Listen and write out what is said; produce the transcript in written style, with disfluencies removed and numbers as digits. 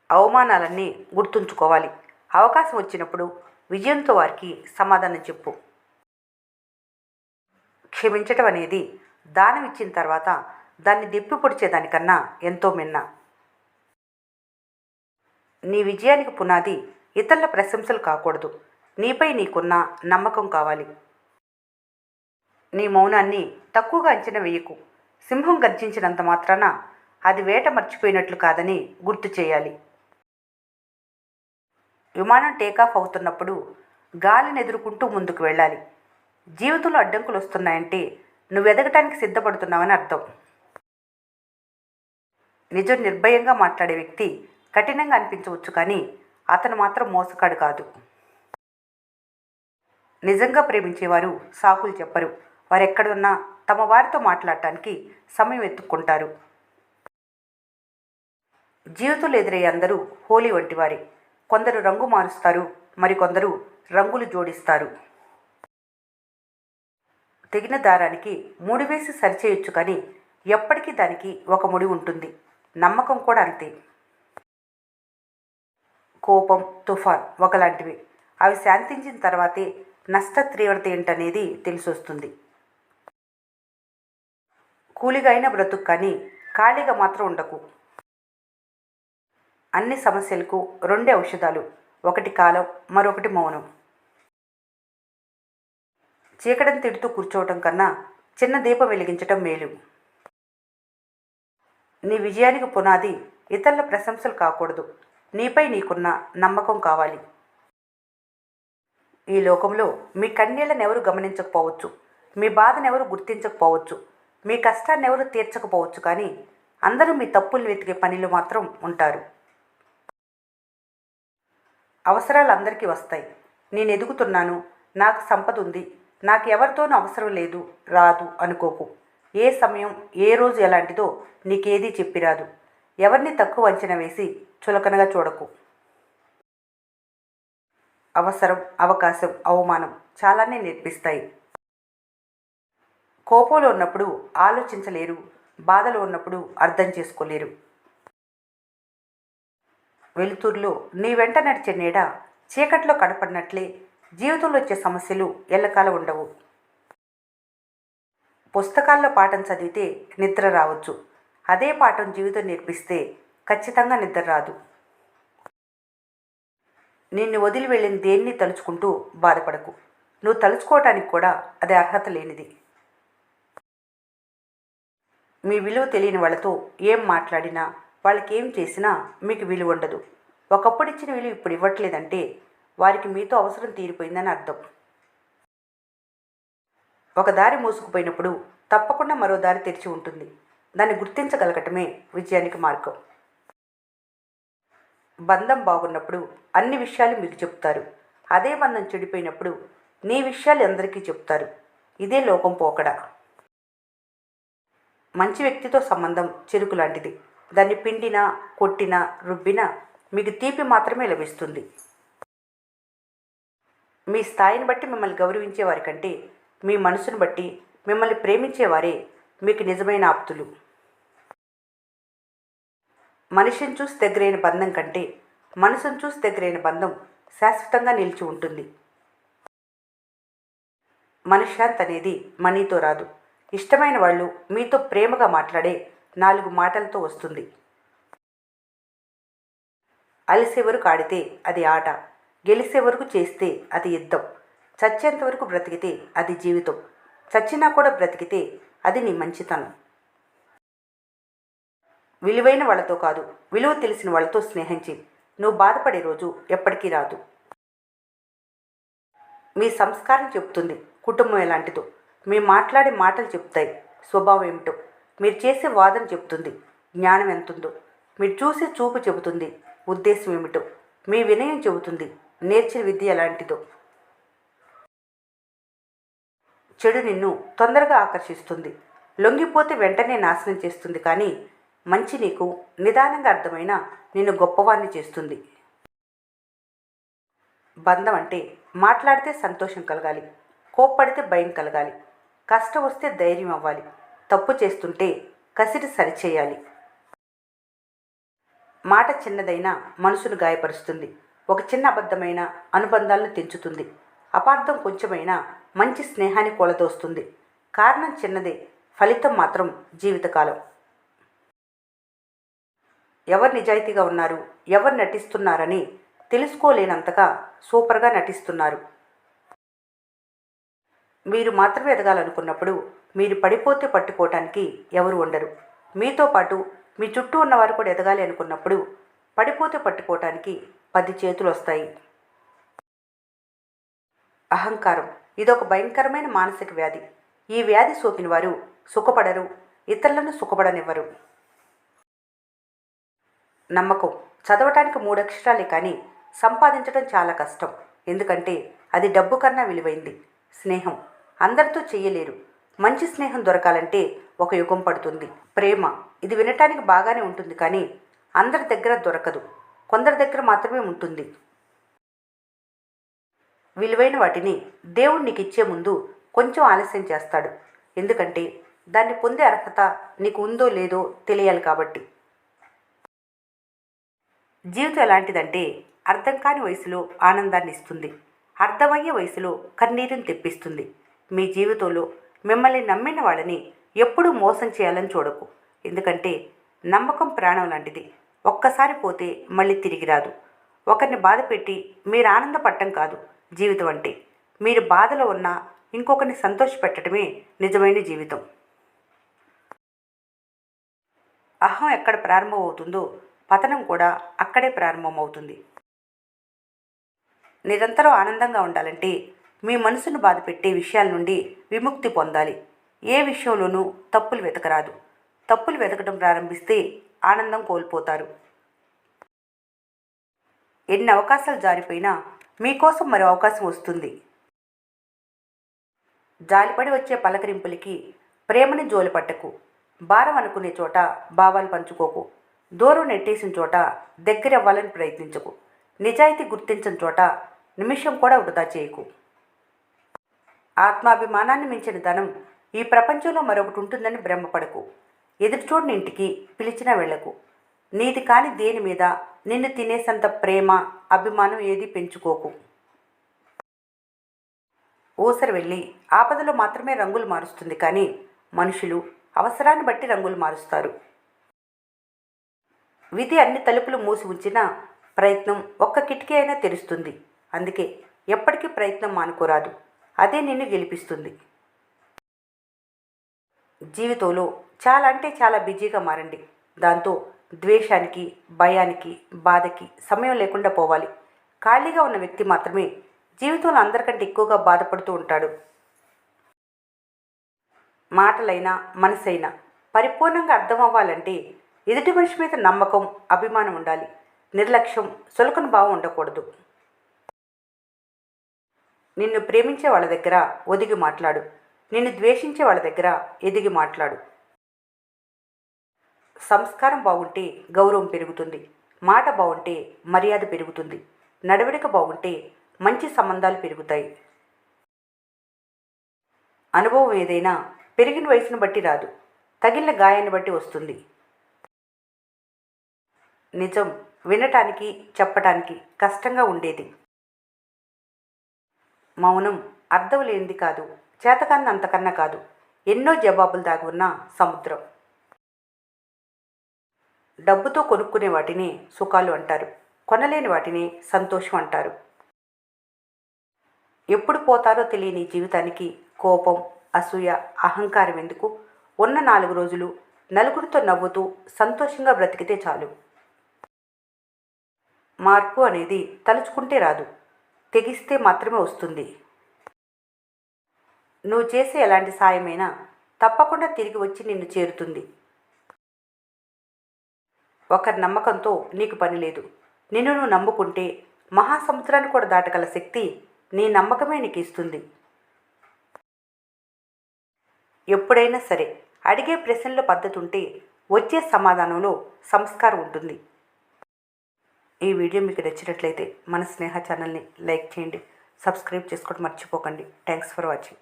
అవమానాలన్నీ గుర్తుంచుకోవాలి. అవకాశం వచ్చినప్పుడు విజయంతో వారికి సమాధానం చెప్పు. క్షమించటం అనేది దానం ఇచ్చిన తర్వాత దాన్ని దెప్పి పొడిచేదానికన్నా ఎంతో మిన్న. నీ విజయానికి పునాది ఇతరుల ప్రశంసలు కాకూడదు, నీపై నీకున్న నమ్మకం కావాలి. నీ మౌనాన్ని తక్కువగా అంచనా వేయకు. సింహం గర్జించినంత మాత్రాన అది వేట మర్చిపోయినట్లు కాదని గుర్తు చేయాలి. విమానం టేకాఫ్ అవుతున్నప్పుడు గాలిని ఎదుర్కొంటూ ముందుకు వెళ్ళాలి. జీవితంలో అడ్డంకులు వస్తున్నాయంటే నువ్వు ఎదగటానికి సిద్ధపడుతున్నావని అర్థం. నిజం నిర్భయంగా మాట్లాడే వ్యక్తి కఠినంగా అనిపించవచ్చు, కానీ అతను మాత్రం మోసగాడు కాదు. నిజంగా ప్రేమించేవారు సాకులు చెప్పరు. వారు ఎక్కడున్నా తమ వారితో మాట్లాడటానికి సమయం ఎత్తుక్కుంటారు. జీవితంలో ఎదురయ్యే అందరూ హోలీ వంటివారే. కొందరు రంగు మారుస్తారు, మరికొందరు రంగులు జోడిస్తారు. తెగిన దారానికి ముడి వేసి సరిచేయొచ్చు, కానీ ఎప్పటికీ దానికి ఒక ముడి ఉంటుంది. నమ్మకం కూడా అంతే. కోపం, తుఫాన్ ఒకలాంటివి. అవి శాంతించిన తర్వాతే నష్ట తీవ్రత ఏంటనేది తెలిసొస్తుంది. కూలిగా అయిన బ్రతుకు, కానీ ఖాళీగా మాత్రం ఉండకు. అన్ని సమస్యలకు రెండే ఔషధాలు, ఒకటి కాలం, మరొకటి మౌనం. చీకటిని తిడుతూ కూర్చోవటం కన్నా చిన్న దీపం వెలిగించటం మేలు. నీ విజయానికి పునాది ఇతరుల ప్రశంసలు కాకూడదు, నీపై నీకున్న నమ్మకం కావాలి. ఈ లోకంలో మీ కన్నీళ్లను ఎవరు గమనించకపోవచ్చు, మీ బాధను ఎవరు గుర్తించకపోవచ్చు, మీ కష్టాన్ని ఎవరు తీర్చకపోవచ్చు, కానీ అందరూ మీ తప్పులు వెతికే పనిలో మాత్రం ఉంటారు. అవసరాలు అందరికీ వస్తాయి. నేను ఎదుగుతున్నాను, నాకు సంపద ఉంది, నాకు ఎవరితోనూ అవసరం లేదు, రాదు అనుకోకు. ఏ సమయం ఏ రోజు ఎలాంటిదో నీకేదీ చెప్పిరాదు. ఎవరిని తక్కువ అంచనా వేసి చులకనగా చూడకు. అవసరం, అవకాశం, అవమానం చాలానే నేర్పిస్తాయి. కోపంలో ఉన్నప్పుడు ఆలోచించలేరు, బాధలో ఉన్నప్పుడు అర్థం చేసుకోలేరు. వెలుతురులో నీ వెంట నడిచే నీడ చీకట్లో కనపడినట్లే జీవితంలో వచ్చే సమస్యలు ఎల్లకాలం ఉండవు. పుస్తకాల్లో పాఠం చదివితే నిద్ర రావచ్చు, అదే పాఠం జీవితం నేర్పిస్తే ఖచ్చితంగా నిద్ర రాదు. నిన్ను వదిలి వెళ్ళిన దేన్ని తలుచుకుంటూ బాధపడకు. నువ్వు తలుచుకోవటానికి కూడా అది అర్హత లేనిది. మీ విలువ తెలియని వాళ్ళతో ఏం మాట్లాడినా, వాళ్ళకి ఏం చేసినా మీకు విలువ ఉండదు. ఒకప్పుడు ఇచ్చిన విలువ ఇప్పుడు ఇవ్వట్లేదంటే వారికి మీతో అవసరం తీరిపోయిందని అర్థం. ఒక దారి మూసుకుపోయినప్పుడు తప్పకుండా మరో దారి తెరిచి ఉంటుంది. దాన్ని గుర్తించగలగటమే విజయానికి మార్గం. బంధం బాగున్నప్పుడు అన్ని విషయాలు మీకు చెప్తారు. అదే బంధం చెడిపోయినప్పుడు నీ విషయాలు అందరికీ చెప్తారు. ఇదే లోకం పోకడ. మంచి వ్యక్తితో సంబంధం చెరుకు లాంటిది. దాన్ని పిండినా, కొట్టినా, రుబ్బినా మీకు తీపి మాత్రమే లభిస్తుంది. మీ స్థాయిని బట్టి మిమ్మల్ని గౌరవించేవారి కంటే మీ మనసును బట్టి మిమ్మల్ని ప్రేమించేవారే మీకు నిజమైన ఆప్తులు. మనిషిని చూసి దగ్గరైన బంధం కంటే మనసును చూసి దగ్గరైన బంధం శాశ్వతంగా నిలిచి ఉంటుంది. మనశ్శాంతి అనేది మనీతో రాదు. ఇష్టమైన వాళ్ళు మీతో ప్రేమగా మాట్లాడే 4 మాటలతో వస్తుంది. అలిసే వరకు ఆడితే అది ఆట, గెలిసే వరకు చేస్తే అది యుద్ధం, చచ్చేంత వరకు బ్రతికితే అది జీవితం, చచ్చినా కూడా బ్రతికితే అది నీ మంచితనం. విలువైన వాళ్ళతో కాదు, విలువ తెలిసిన వాళ్ళతో స్నేహం చేయి. నువ్వు బాధపడే రోజు ఎప్పటికీ రాదు. మీ సంస్కారం చెప్తుంది కుటుంబం ఎలాంటిదో. మీ మాట్లాడే మాటలు చెప్తాయి స్వభావం ఏమిటో. మీరు చేసే వాదన చెబుతుంది జ్ఞానం ఎంతుందో. మీరు చూసే చూపు చెబుతుంది ఉద్దేశం ఏమిటో. మీ వినయం చెబుతుంది నేర్చిన విద్య ఎలాంటిదో. చెడు నిన్ను తొందరగా ఆకర్షిస్తుంది, లొంగిపోతే వెంటనే నాశనం చేస్తుంది. కానీ మంచి నీకు నిదానంగా అర్థమైన నిన్ను గొప్పవాణ్ణి చేస్తుంది. బంధం అంటే మాట్లాడితే సంతోషం కలగాలి, కోప్పడితే భయం కలగాలి, కష్టం వస్తే ధైర్యం అవ్వాలి, తప్పు చేస్తుంటే కసిరి సరిచేయాలి. మాట చిన్నదైనా మనసును గాయపరుస్తుంది. ఒక చిన్న అబద్ధమైన అనుబంధాలను తెంచుతుంది. అపార్థం కొంచెమైనా మంచి స్నేహాన్ని కూలదోస్తుంది. కారణం చిన్నదే, ఫలితం మాత్రం జీవితకాలం. ఎవరు నిజాయితీగా ఉన్నారు, ఎవరు నటిస్తున్నారని తెలుసుకోలేనంతగా సూపర్గా నటిస్తున్నారు. మీరు మాత్రమే ఎదగాలనుకున్నప్పుడు మీరు పడిపోతే పట్టుకోవటానికి ఎవరు ఉండరు. మీతో పాటు మీ చుట్టూ ఉన్నవారు కూడా ఎదగాలి అనుకున్నప్పుడు పడిపోతే పట్టుకోవటానికి 10 చేతులు వస్తాయి. అహంకారం ఇదొక భయంకరమైన మానసిక వ్యాధి. ఈ వ్యాధి సోకిన వారు సుఖపడరు, ఇతరులను సుఖపడనివ్వరు. నమ్మకం చదవటానికి 3 అక్షరాలే కానీ సంపాదించడం చాలా కష్టం. ఎందుకంటే అది డబ్బు కన్నా విలువైంది. స్నేహం అందరితో చెయ్యలేరు. మంచి స్నేహం దొరకాలంటే ఒక యుగం పడుతుంది. ప్రేమ ఇది వినటానికి బాగానే ఉంటుంది కానీ అందరి దగ్గర దొరకదు, కొందరి దగ్గర మాత్రమే ఉంటుంది. విలువైన వాటిని దేవుడు నీకు ఇచ్చే ముందు కొంచెం ఆలస్యం చేస్తాడు. ఎందుకంటే దాన్ని పొందే అర్హత నీకు ఉందో లేదో తెలియాలి కాబట్టి. జీవితం ఎలాంటిదంటే అర్థం కాని వయసులో ఆనందాన్ని ఇస్తుంది, అర్థమయ్యే వయసులో కన్నీరుని తెప్పిస్తుంది. మీ జీవితంలో మిమ్మల్ని నమ్మిన వాళ్ళని ఎప్పుడూ మోసం చేయాలని చూడకు. ఎందుకంటే నమ్మకం ప్రాణం లాంటిది. ఒక్కసారి పోతే మళ్ళీ తిరిగి రాదు. ఒకరిని బాధ పెట్టి మీరు ఆనందపడటం కాదు జీవితం అంటే. మీరు బాధలో ఉన్నా ఇంకొకరిని సంతోషపెట్టడమే నిజమైన జీవితం. అహం ఎక్కడ ప్రారంభమవుతుందో పతనం కూడా అక్కడే ప్రారంభమవుతుంది. నిరంతరం ఆనందంగా ఉండాలంటే మీ మనసును బాధపెట్టే విషయాల నుండి విముక్తి పొందాలి. ఏ విషయంలోనూ తప్పులు వెతకరాదు. తప్పులు వెతకడం ప్రారంభిస్తే ఆనందం కోల్పోతారు. ఎన్ని అవకాశాలు జారిపోయినా మీకోసం మరో అవకాశం వస్తుంది. జాలిపడి వచ్చే పలకరింపులకి ప్రేమని జోలిపట్టకు. భారం అనుకునే చోట భావాలు పంచుకోకు. దూరం నెట్టేసిన చోట దగ్గరవ్వాలని ప్రయత్నించకు. నిజాయితీ గుర్తించని చోట నిమిషం కూడా వృధా చేయకు. ఆత్మాభిమానాన్ని మించిన ధనం ఈ ప్రపంచంలో మరొకటి ఉంటుందని భ్రమపడకు. ఎదురుచూడని ఇంటికి పిలిచినా వెళ్ళకు. నీది కాని దేని మీద నిన్ను తినేసంత ప్రేమ అభిమానం ఏది పెంచుకోకు. ఊసరి వెళ్ళి ఆపదలో మాత్రమే రంగులు మారుస్తుంది కానీ మనుషులు అవసరాన్ని బట్టి రంగులు మారుస్తారు. విధి అన్ని తలుపులు మూసి ఉంచినా ప్రయత్నం ఒక్క కిటికీ అయినా తెరుస్తుంది. అందుకే ఎప్పటికీ ప్రయత్నం మానుకోరాదు. అదే నిన్ను గెలిపిస్తుంది. జీవితంలో చాలా అంటే చాలా బిజీగా మారండి. దాంతో ద్వేషానికి, భయానికి, బాధకి సమయం లేకుండా పోవాలి. ఖాళీగా ఉన్న వ్యక్తి మాత్రమే జీవితంలో అందరికంటే ఎక్కువగా బాధపడుతూ ఉంటాడు. మాటలైనా మనసైనా పరిపూర్ణంగా అర్థం అవ్వాలంటే ఎదుటి మనిషి మీద నమ్మకం, అభిమానం ఉండాలి. నిర్లక్ష్యం, సులకన భావం ఉండకూడదు. నిన్ను ప్రేమించే వాళ్ళ దగ్గర ఒదిగి మాట్లాడు. నిన్ను ద్వేషించే వాళ్ళ దగ్గర ఎదిగి మాట్లాడు. సంస్కారం బాగుంటే గౌరవం పెరుగుతుంది. మాట బాగుంటే మర్యాద పెరుగుతుంది. నడవడిక బాగుంటే మంచి సంబంధాలు పెరుగుతాయి. అనుభవం ఏదైనా పెరిగిన వయసును బట్టి రాదు, తగిలిన గాయాన్ని బట్టి వస్తుంది. నిజం వినటానికి, చెప్పటానికి కష్టంగా ఉండేది. మౌనం అర్థం లేనిది కాదు, చేతకాన్ని అంతకన్నా కాదు. ఎన్నో జవాబులు దాగి ఉన్న సముద్రం. డబ్బుతో కొనుక్కునే వాటిని సుఖాలు అంటారు, కొనలేని వాటిని సంతోషం అంటారు. ఎప్పుడు పోతారో తెలియని జీవితానికి కోపం, అసూయ, అహంకారం ఎందుకు? ఉన్న 4 రోజులు నలుగురితో నవ్వుతూ సంతోషంగా బ్రతికితే చాలు. మార్పు అనేది తలుచుకుంటే రాదు, తెగిస్తే మాత్రమే వస్తుంది. నువ్వు చేసే ఎలాంటి సాయమైనా తప్పకుండా తిరిగి వచ్చి నిన్ను చేరుతుంది. ఒకరి నమ్మకంతో నీకు పని లేదు. నిన్ను నువ్వు నమ్ముకుంటే మహాసముద్రాన్ని కూడా దాటగల శక్తి నీ నమ్మకమే నీకు ఇస్తుంది. ఎప్పుడైనా సరే అడిగే ప్రశ్నలో పద్ధతి ఉంటే వచ్చే సమాధానంలో సంస్కారం ఉంటుంది. ఈ వీడియో మీకు నచ్చినట్లయితే మన స్నేహ ఛానల్ని లైక్ చేయండి, సబ్స్క్రైబ్ చేసుకోవడం మర్చిపోకండి. Thanks for watching.